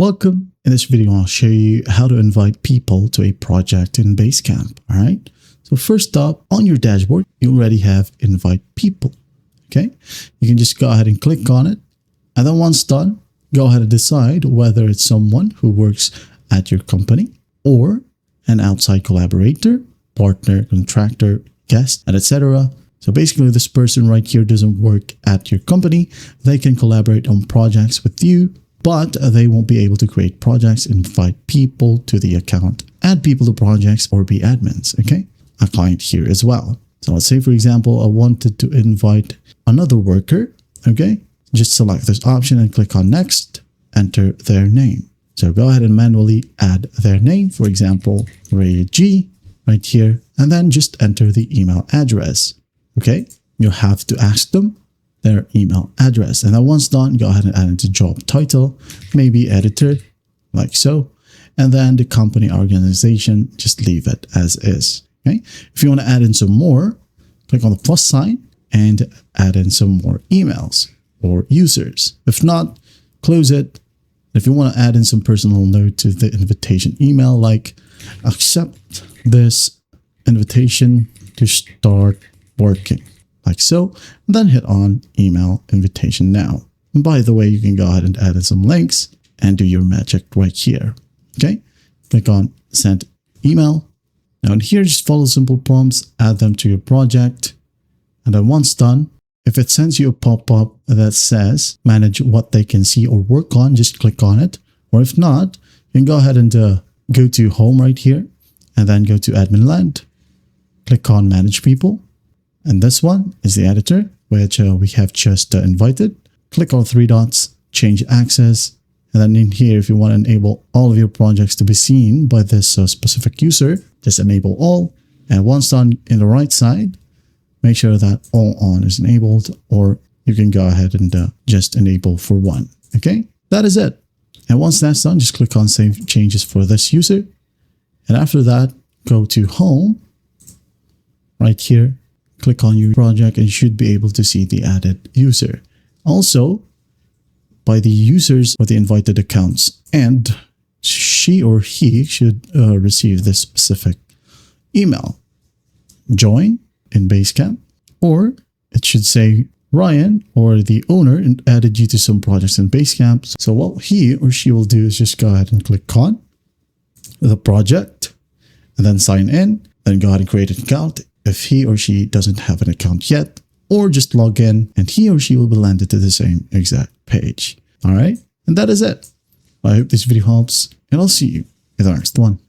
Welcome. In this video, I'll show you how to invite people to a project in Basecamp. All right. So first up, on your dashboard, you already have invite people. Okay. You can just go ahead and click on it. And then once done, go ahead and decide whether it's someone who works at your company or an outside collaborator, partner, contractor, guest, and etc. So basically, this person right here doesn't work at your company. They can collaborate on projects with you, but they won't be able to create projects, invite people to the account, add people to projects, or be admins, okay? A client here as well. So let's say, for example, I wanted to invite another worker, okay? Just select this option and click on next, enter their name. So go ahead and manually add their name, for example, Ray G right here, and then just enter the email address, okay? You have to ask them their email address. And then once done, go ahead and add into job title, maybe editor, like so. And then the company organization, just leave it as is. Okay. If you want to add in some more, click on the plus sign and add in some more emails or users. If not, close it. If you want to add in some personal note to the invitation email, like accept this invitation to start working. Like so, and then hit on email invitation now. And by the way, you can go ahead and add in some links and do your magic right here. Okay, click on send email. Now in here, just follow simple prompts, add them to your project. And then once done, if it sends you a pop-up that says manage what they can see or work on, just click on it. Or if not, you can go ahead and go to home right here and then go to admin land, click on manage people. And this one is the editor, which we have just invited. Click on three dots, change access. And then in here, if you want to enable all of your projects to be seen by this specific user, just enable all. And once done in the right side, make sure that all on is enabled, or you can go ahead and just enable for one. Okay, that is it. And once that's done, just click on save changes for this user. And after that, go to home right here. Click on your project and you should be able to see the added user. Also, by the users or the invited accounts, and she or he should receive this specific email. Join in Basecamp, or it should say Ryan or the owner added you to some projects in Basecamp. So what he or she will do is just go ahead and click on the project and then sign in, then go ahead and create an account if he or she doesn't have an account yet, or just log in and he or she will be landed to the same exact page. All right. And that is it. I hope this video helps, and I'll see you in the next one.